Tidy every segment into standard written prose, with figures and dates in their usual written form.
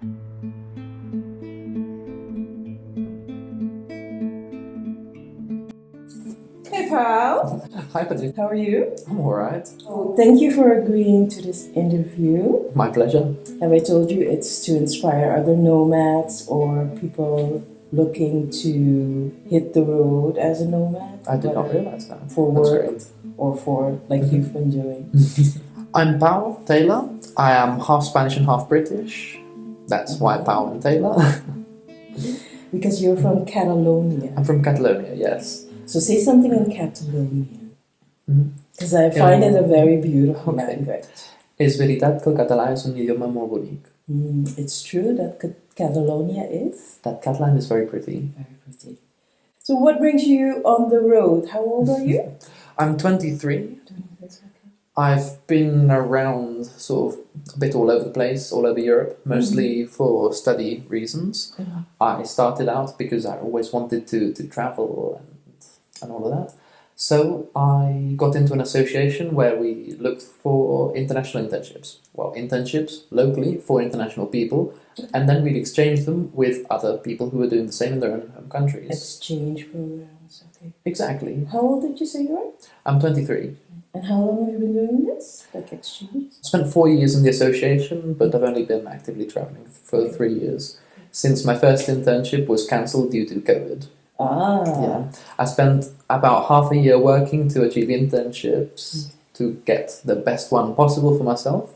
Hey, Pau. Hi, Patrick. How are you? I'm alright. Oh, thank you for agreeing to this interview. My pleasure. Have I told you it's to inspire other nomads or people looking to hit the road as a nomad? I did not whether realize that. For That's work great. or for, like you've been doing. I'm Pau Taylor. I am half Spanish and half British. That's why Pau and Taylor. Because you're from Catalonia. I'm from Catalonia, yes. So say something in Catalonian. Mhm. Because I find it a very beautiful Okay. language. És veritat que el català és un idioma molt bonic. It's true that Catalonia is That Catalan is very pretty. very pretty. So what brings you on the road? How old are you? I'm 23. That's okay. I've been around sort of a bit all over the place, all over Europe, mostly for study reasons. Mhm. I started out because I always wanted to travel and all of that. So I got into an association where we looked for international internships. Well, internships locally for international people, and then we'd exchange them with other people who were doing the same in their own home countries. Exchange programs, okay. Exactly. How old did you say you are? I'm 23. And how long have you been doing this? Like exchange? I spent 4 years in the association, but I've only been actively traveling for 3 years. Since my first internship was cancelled due to COVID. Ah. Yeah. I spent about half a year working to achieve internships to get the best one possible for myself,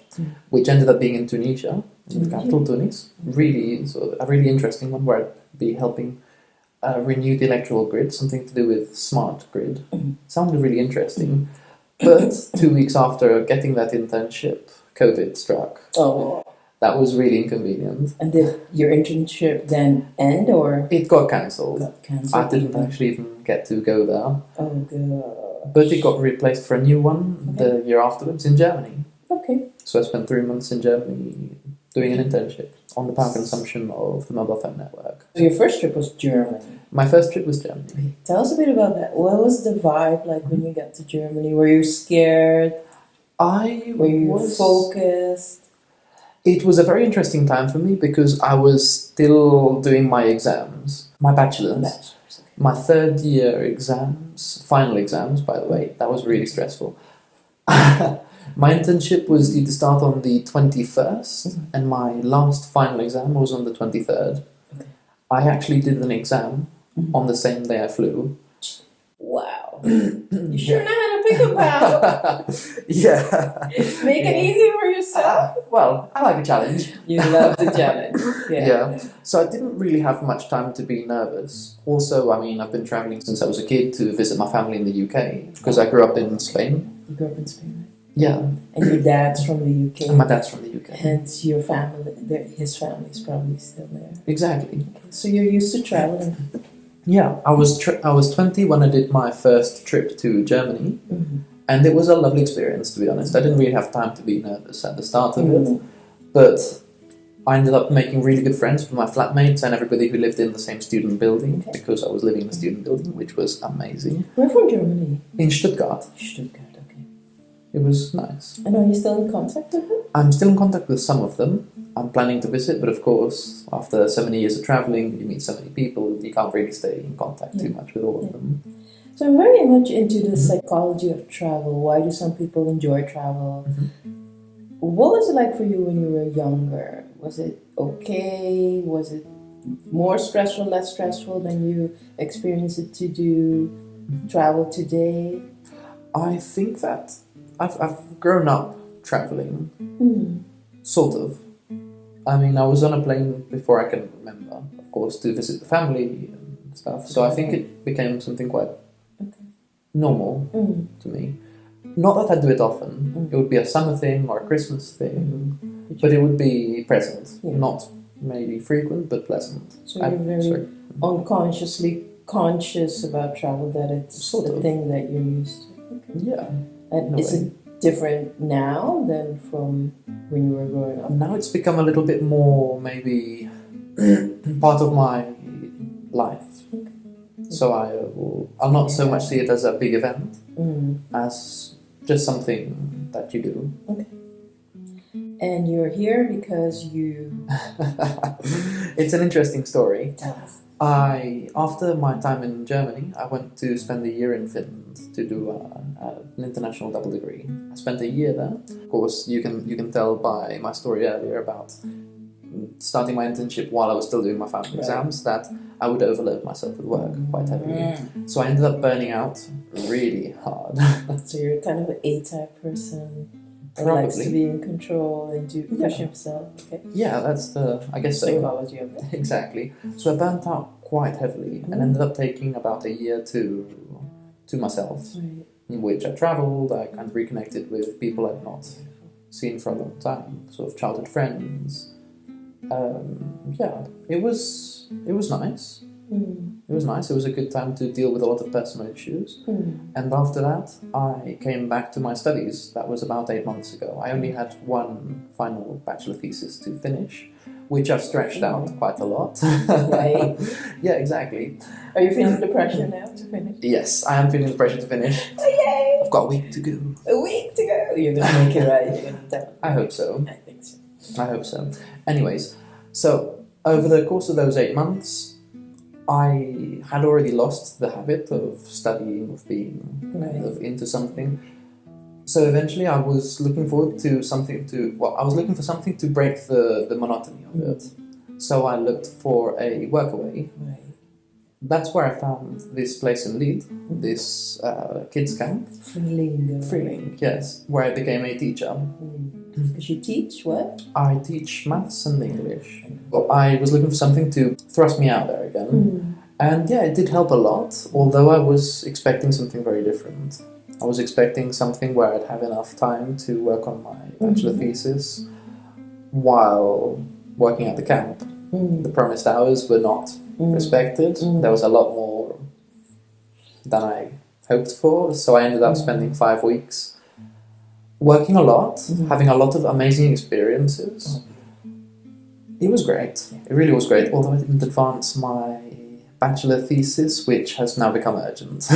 which ended up being in Tunisia, in the capital Tunis. Really, a really interesting one where I'd be helping renew the electrical grid, something to do with smart grid. Sounded really interesting. But 2 weeks after getting that internship, COVID struck. Oh. That was really inconvenient. And did your internship then end or It got cancelled. got cancelled? I didn't actually even get to go there. Oh, good. But it got replaced for a new one the year afterwards in Germany. Okay. So I spent 3 months in Germany doing an internship on the power consumption of the mobile phone network. So your first trip was Germany. My first trip was Germany. Tell us a bit about that. What was the vibe like when you got to Germany? Were you scared? Were you focused? It was a very interesting time for me because I was still doing my exams, my bachelor's. My third year exams, final exams, by the way, that was really stressful. My internship was due to start on the 21st, and my last final exam was on the 23rd. I actually did an exam on the same day I flew. Wow. You sure know how to pick a pal. Yeah. Make it easy for yourself. Well, I like a challenge. You love the challenge. Yeah. So I didn't really have much time to be nervous. Also, I mean, I've been traveling since I was a kid to visit my family in the UK because I grew up in Spain. You grew up in Spain, right? Yeah. And your dad's from the UK. And my dad's from the UK. Hence, your family, his family's probably still there. Exactly. Okay. So you're used to traveling. Yeah, I was 20 when I did my first trip to Germany, and it was a lovely experience, to be honest. I didn't really have time to be nervous at the start of it, but I ended up making really good friends with my flatmates and everybody who lived in the same student building, because I was living in a student building, which was amazing. Where from Germany? In Stuttgart. Stuttgart, okay. It was nice. And are you still in contact with them? I'm still in contact with some of them. I'm planning to visit, but of course, after so many years of traveling, you meet so many people, you can't really stay in contact too much with all of them. So I'm very much into the psychology of travel. Why do some people enjoy travel? What was it like for you when you were younger? Was it okay? Was it more stressful, less stressful than you experienced it to do travel today? I think that I've grown up traveling, sort of. I mean, I was on a plane before I can remember, of course, to visit the family and stuff. So I think it became something quite normal to me. Not that I do it often. It would be a summer thing or a Christmas thing, but it would be present, not maybe frequent, but pleasant. So you're very unconsciously conscious about travel, that it's Sort the of. thing that you're used to. Okay. Yeah. And is it different now than from when you were growing up? Now it's become a little bit more maybe part of my life. So I'll not so much see it as a big event as just something that you do. Okay. And you're here because you... It's an interesting story. Tell us. After my time in Germany, I went to spend a year in Finland to do an international double degree. I spent a year there. Of course, you can tell by my story earlier about starting my internship while I was still doing my final exams that I would overload myself with work quite heavily. So I ended up burning out really hard. So you're kind of an A-type person. Probably. Likes to be in control and to push himself. Okay. Yeah, that's I guess so. Psychology of it. Exactly. So I burnt out quite heavily and ended up taking about a year to myself, in which I travelled. I kind of reconnected with people I'd not seen for a long time, sort of childhood friends. It was nice. It was nice. It was a good time to deal with a lot of personal issues. And after that, I came back to my studies. That was about 8 months ago. I only had one final bachelor thesis to finish, which I've stretched out quite a lot. Right. Yeah, exactly. Are you feeling the pressure now to finish? Yes, I am feeling the pressure to finish. Yay! I've got a week to go. A week to go. You're going to make it right. You're going to I hope so. I think so. I hope so. Anyways, so over the course of those 8 months, I had already lost the habit of studying, of being kind of into something. So eventually I was looking forward to I was looking for something to break the monotony of it. So I looked for a workaway. That's where I found this place in Leeds, this kids camp. Freeling, yes, where I became a teacher. Because you teach what? I teach maths and English. Well, I was looking for something to thrust me out there again. And yeah, it did help a lot, although I was expecting something very different. I was expecting something where I'd have enough time to work on my bachelor thesis while working at the camp. The promised hours were not respected. There was a lot more than I hoped for, so I ended up spending 5 weeks working a lot, having a lot of amazing experiences. It was great. It really was great, although I didn't advance my bachelor thesis, which has now become urgent.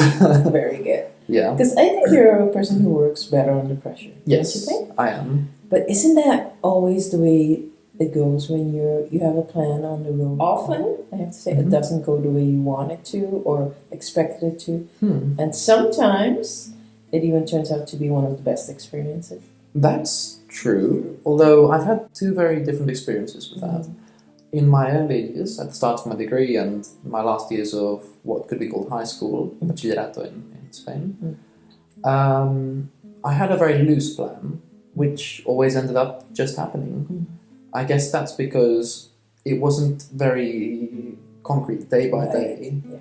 Very good. Yeah. Because I think you're a person who works better under pressure. Yes, don't you think? I am. But isn't that always the way it goes when you have a plan on the road? Often, I have to say, it doesn't go the way you want it to or expected it to. And sometimes it even turns out to be one of the best experiences. That's true, although I've had 2 very different experiences with that. In my early years, at the start of my degree and my last years of what could be called high school, bachillerato in Spain, I had a very loose plan, which always ended up just happening. I guess that's because it wasn't very concrete day by day. Yeah.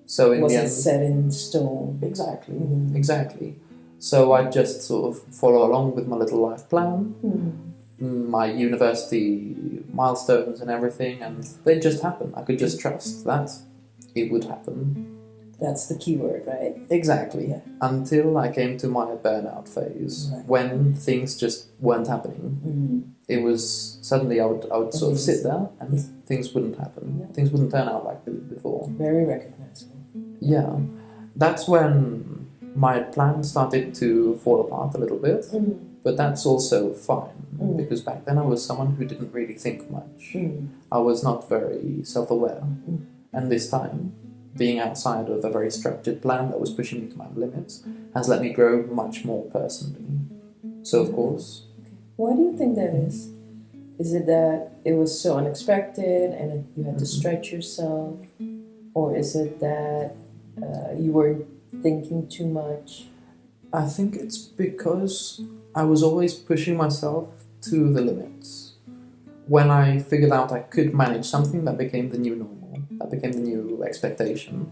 So in the end, set in stone. Exactly, exactly. So I just sort of follow along with my little life plan, my university milestones and everything, and they just happen. I could just trust that it would happen. That's the key word, right? Exactly. Yeah. Until I came to my burnout phase, when things just weren't happening. It was suddenly I would sort of sit there and things wouldn't happen. Yeah. Things wouldn't turn out like they did before. Very recognizable. Yeah. That's when my plan started to fall apart a little bit. But that's also fine, because back then I was someone who didn't really think much. I was not very self-aware. And this time, being outside of a very structured plan that was pushing me to my limits has let me grow much more personally. So, of course... Why do you think that is? Is it that it was so unexpected and you had to stretch yourself? Or is it that you weren't thinking too much? I think it's because I was always pushing myself to the limits. When I figured out I could manage something, that became the new normal. That became the new expectation.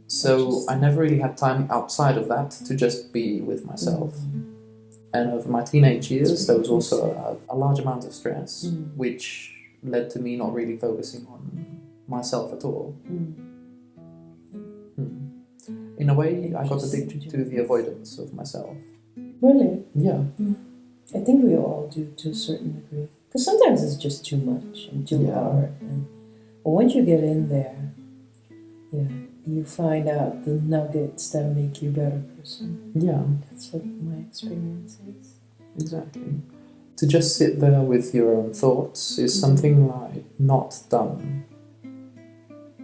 So I never really had time outside of that to just be with myself. And over my teenage years, there was also a large amount of stress, which led to me not really focusing on myself at all. In a way, I got addicted to the avoidance of myself. Really? Yeah. I think we all do to a certain degree. Because sometimes it's just too much and too hard. But once you get in there, you find out the nuggets that make you a better person. Yeah. That's what my experience is. Exactly. to just sit there with your own thoughts is something I'd not done,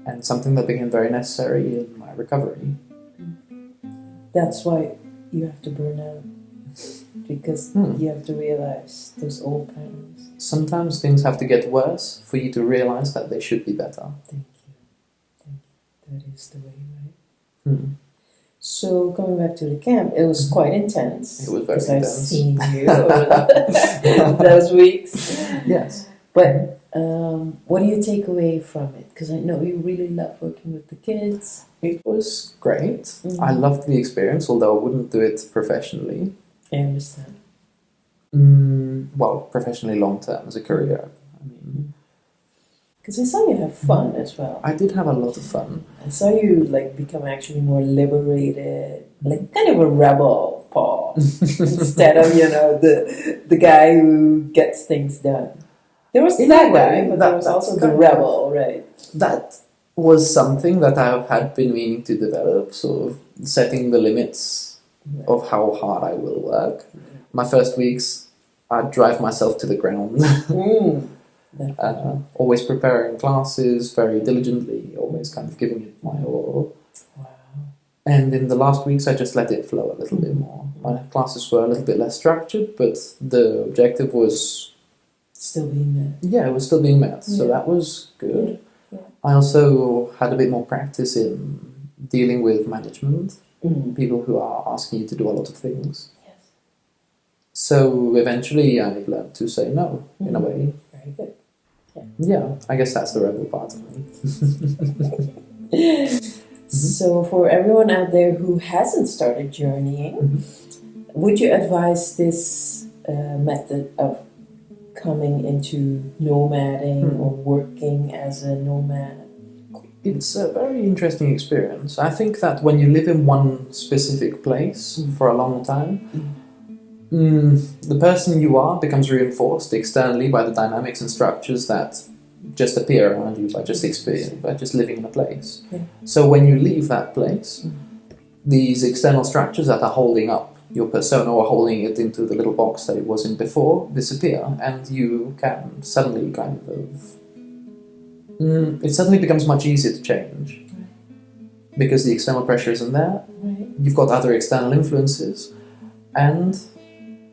and something that became very necessary in my recovery. That's why you have to burn out, because you have to realize those old patterns. Sometimes things have to get worse for you to realize that they should be better. Thank you. That is the way, right? So coming back to the camp, it was quite intense. It was very intense. I've seen you over those weeks. Yes. But what do you take away from it? Because I know you really love working with the kids. It was great. I loved the experience, although I wouldn't do it professionally. I understand. Well, professionally long term as a career. I mean, because I saw you have fun as well. I did have a lot of fun. I saw you become actually more liberated, kind of a rebel, Paul, instead of the guy who gets things done. There was that guy, but there was also the rebel, right? That was something that I had been meaning to develop, sort of setting the limits of how hard I will work. My first weeks, I'd drive myself to the ground. Always preparing classes very diligently, always kind of giving it my all. Wow. And in the last weeks, I just let it flow a little bit more. My classes were a little bit less structured, but the objective was still being met. Yeah, it was still being met, so that was good. Yeah. I also had a bit more practice in dealing with management, people who are asking you to do a lot of things. Yes. So eventually I learned to say no, in a way. Very good. Yeah, I guess that's the rebel part of me. So for everyone out there who hasn't started journeying, would you advise this method of coming into nomading or working as a nomad? It's a very interesting experience. I think that when you live in one specific place for a long time, the person you are becomes reinforced externally by the dynamics and structures that just appear around you by just experience, by just living in a place. Yeah. So when you leave that place, these external structures that are holding up your persona or holding it into the little box that it was in before disappear, and you can suddenly it suddenly becomes much easier to change because the external pressure isn't there. You've got other external influences, and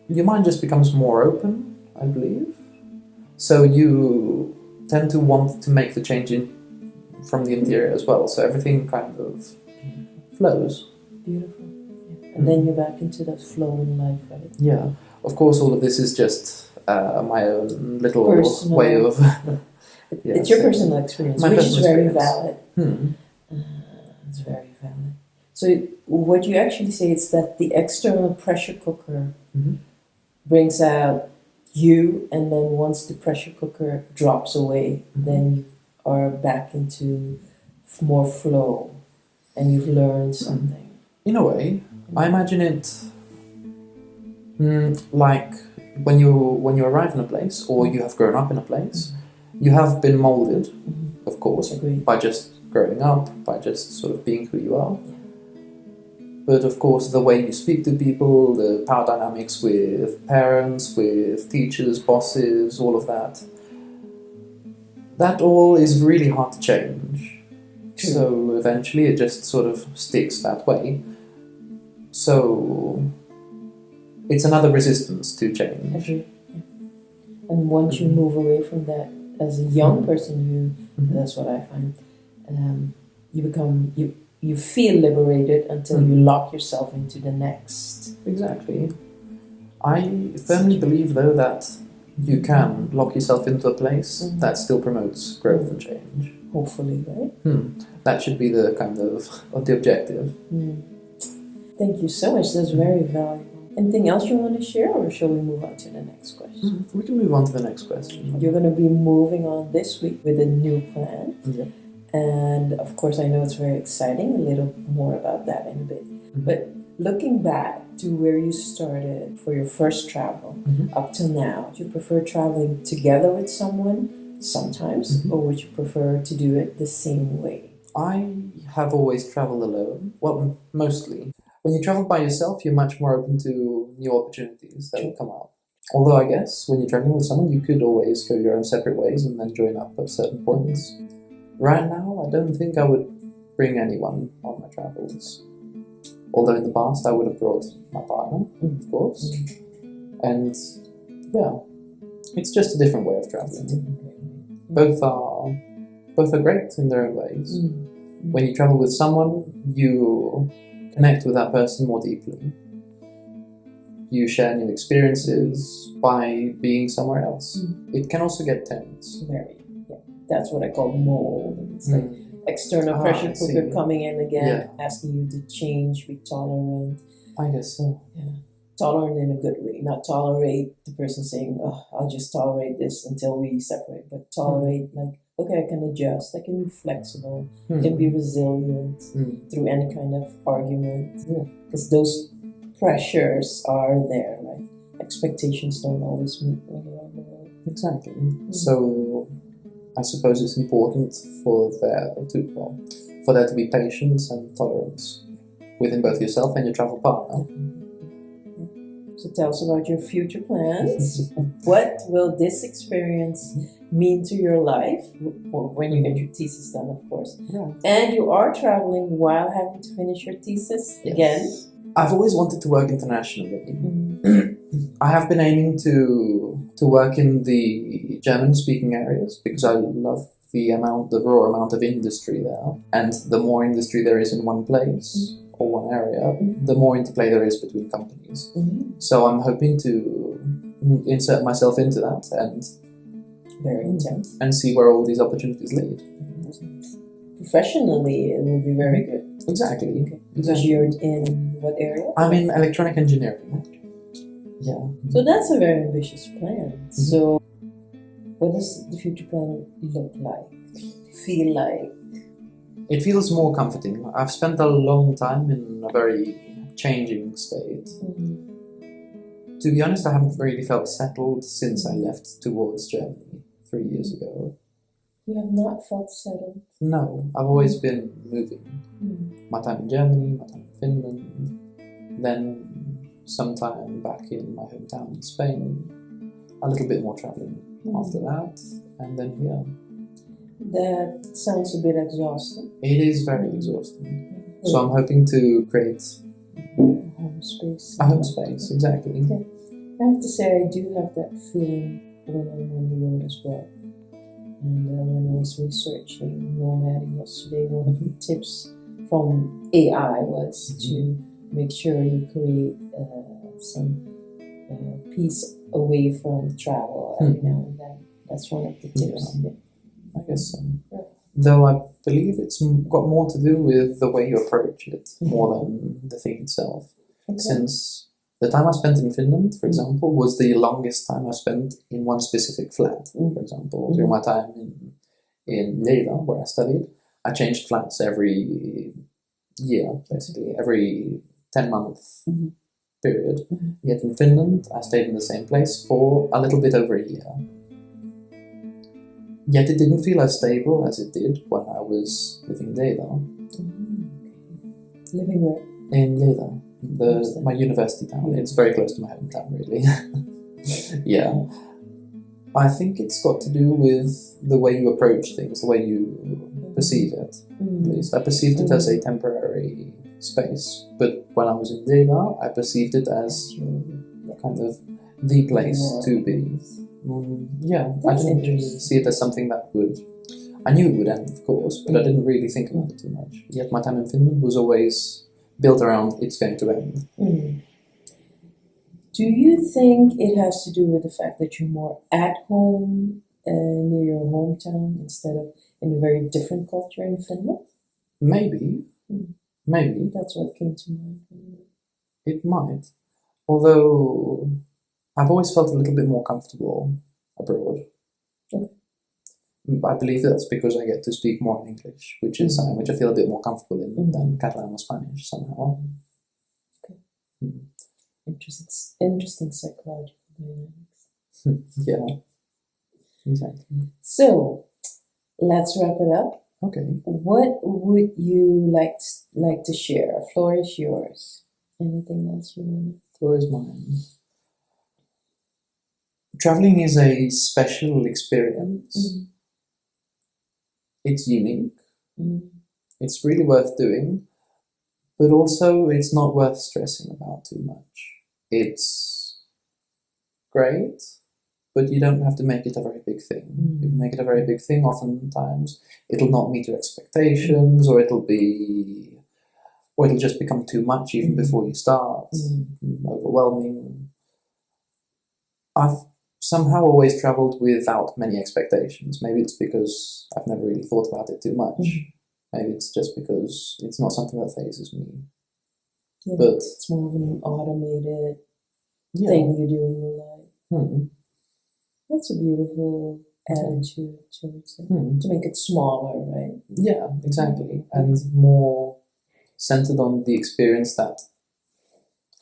your mind just becomes more open, I believe. So you tend to want to make the change from the interior as well. So everything kind of flows. Beautiful. Yeah. And then you're back into that flow in life, right? Yeah. Of course, all of this is just my own little personal way of... it's your personal experience, which is very valid. It's very valid. So what you actually say is that the external pressure cooker brings out you, and then once the pressure cooker drops away, then you are back into more flow, and you've learned something. In a way, I imagine it like when you arrive in a place, or you have grown up in a place, you have been molded, of course, by just growing up, by just sort of being who you are. But of course, the way you speak to people, the power dynamics with parents, with teachers, bosses, all of that, that all is really hard to change. True. So eventually it just sort of sticks that way. So it's another resistance to change. Agree. Yeah. And once you move away from that, as a young person, that's what I find, you feel liberated until you lock yourself into the next. Exactly. I firmly believe, though, that you can lock yourself into a place that still promotes growth and change. Hopefully, right? That should be the kind of the objective. Thank you so much. That's very valuable. Anything else you want to share, or shall we move on to the next question? We can move on to the next question. You're going to be moving on this week with a new plan. Yeah. And of course, I know it's very exciting. A little more about that in a bit. But looking back to where you started for your first travel up till now, do you prefer traveling together with someone sometimes, or would you prefer to do it the same way? I have always traveled alone. Well, mostly. When you travel by yourself, you're much more open to new opportunities that will come up. Although I guess when you're traveling with someone, you could always go your own separate ways and then join up at certain points. Right now, I don't think I would bring anyone on my travels. Although in the past, I would have brought my partner, of course. And yeah, it's just a different way of traveling. Both are great in their own ways. When you travel with someone, you connect with that person more deeply. You share new experiences by being somewhere else. It can also get tense. Very. Yeah. That's what I call mold. It's like external pressure cooker coming in again, asking you to change, be tolerant. I guess so. Yeah. Tolerant in a good way, not tolerate the person saying, "Oh, I'll just tolerate this until we separate," but tolerate like, okay, I can adjust, I can be flexible, I can be resilient through any kind of argument, because those pressures are there, right? Expectations don't always meet when you're on the road. Exactly. So I suppose it's important for there to be patience and tolerance within both yourself and your travel partner. So tell us about your future plans. What will this experience mean to your life? When you get your thesis done, of course. Yeah. And you are traveling while having to finish your thesis again. I've always wanted to work internationally. I have been aiming to work in the German-speaking areas because I love the raw amount of industry there. And the more industry there is in one place, or one area, the more interplay there is between companies. So I'm hoping to insert myself into that and very intense and see where all these opportunities lead. Professionally, it will be very good. Exactly. Okay. Because you're in what area? I'm in electronic engineering. Yeah. So that's a very ambitious plan. So what does the future plan look like? Feel like? It feels more comforting. I've spent a long time in a very changing state. To be honest, I haven't really felt settled since I left towards Germany 3 years ago. You have not felt settled? No, I've always been moving. My time in Germany, my time in Finland, then some time back in my hometown in Spain, a little bit more travelling after that, and then here. That sounds a bit exhausting. It is very exhausting. So I'm hoping to create home space. A home space, exactly. Okay. I have to say I do have that feeling when I'm on the road as well. And when I was researching Nomading yesterday, one of the tips from AI was to make sure you create some peace away from travel every now and then. That's one of the tips. Yeah. I guess so. Though I believe it's got more to do with the way you approach it more than the thing itself. Okay. Since the time I spent in Finland, for example, was the longest time I spent in one specific flat. For example, during my time in Leida, where I studied, I changed flats every year, basically, every 10-month period. Yet in Finland, I stayed in the same place for a little bit over a year. Yet it didn't feel as stable as it did when I was living in Leida. Living where? In Leida, my university town. It's very close to my hometown, really. Yeah. I think it's got to do with the way you approach things, the way you perceive it. At least I perceived it as a temporary space, but when I was in Leida, I perceived it as kind of the place to be. I didn't really see it as something that I knew it would end, of course, but I didn't really think about it too much. Yet my time in Finland was always built around it's going to end. Do you think it has to do with the fact that you're more at home near your hometown instead of in a very different culture in Finland? Maybe. Maybe. That's what came to mind. It might. Although I've always felt a little bit more comfortable abroad. Okay. I believe that's because I get to speak more in English, which is something which I feel a bit more comfortable in than Catalan or Spanish somehow. Okay. Interesting psychological dynamics. Yeah, exactly. So, let's wrap it up. Okay. What would you like to share? Floor is yours. Anything else you want? Floor is mine. Traveling is a special experience. It's unique. It's really worth doing, but also it's not worth stressing about too much. It's great, but you don't have to make it a very big thing. If you make it a very big thing, oftentimes it'll not meet your expectations, or it'll just become too much even before you start, overwhelming. I've somehow always travelled without many expectations. Maybe it's because I've never really thought about it too much. Maybe it's just because it's not something that phases me. Yeah, but it's more of an automated thing you do in your life. That's a beautiful attitude to make it smaller, right? Yeah, exactly. And more centered on the experience that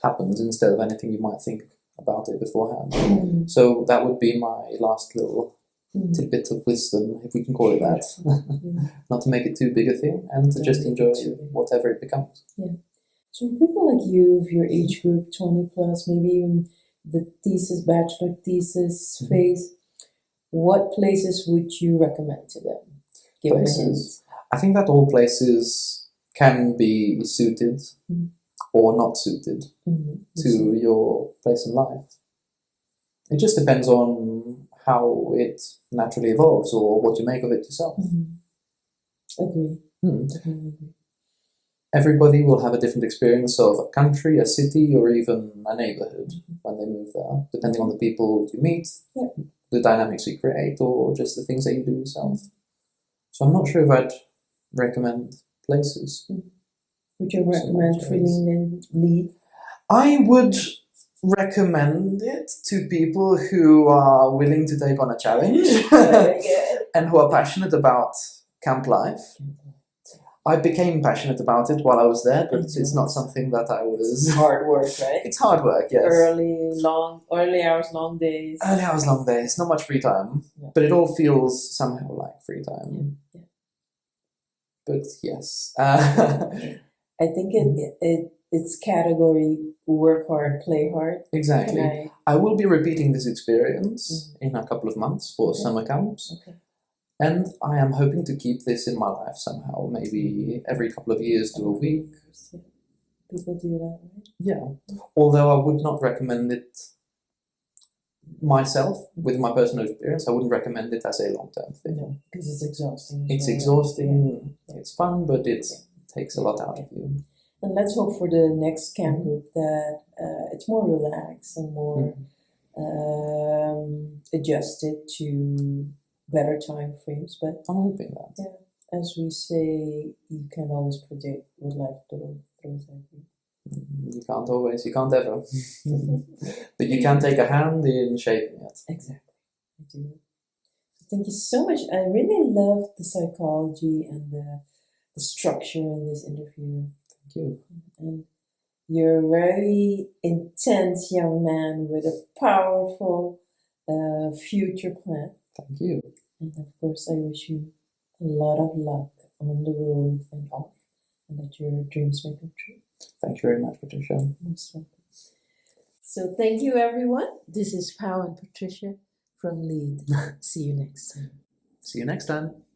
happens instead of anything you might think about it beforehand. So that would be my last little tidbit of wisdom, if we can call it that. Not to make it too big a thing, and to just enjoy whatever it becomes. Yeah. So people like you, of your age group, 20 plus, maybe even the bachelor thesis phase, what places would you recommend to them? Give places. I think that all places can be suited or not suited to your place in life. It just depends on how it naturally evolves or what you make of it yourself. Agree. Everybody will have a different experience of a country, a city, or even a neighborhood when they move there, depending on the people you meet, the dynamics you create, or just the things that you do yourself. So I'm not sure if I'd recommend places. Would you recommend freeing lead? I would recommend it to people who are willing to take on a challenge and who are passionate about camp life. I became passionate about it while I was there, but it's not something that I was... It's hard work, right? It's hard work, yes. Early hours, long days. Early hours, long days. Not much free time, but it all feels somehow like free time. But yes. I think it's category work hard, play hard. Exactly. I will be repeating this experience in a couple of months for summer camps. And I am hoping to keep this in my life somehow. Maybe every couple of years do a week. People do that, right? Yeah. Although I would not recommend it myself, with my personal experience, I wouldn't recommend it as a long-term thing. No, because it's exhausting. It's exhausting. It's fun, but it takes a lot out of you. And let's hope for the next camp group that it's more relaxed and more adjusted to better time frames. But I'm hoping that. As we say, you can always predict what life throws at you. You can't always, you can't ever. But you can take a hand in shaping it. Exactly. I do. Thank you so much. I really loved the psychology and the structure in this interview. Thank you. And you're a very intense young man with a powerful future plan. Thank you. And of course, I wish you a lot of luck on the road and off, and that your dreams may come true. Thank you very much, Patricia. Most welcome. So thank you, everyone. This is Pau and Patricia from Lead. See you next time. See you next time.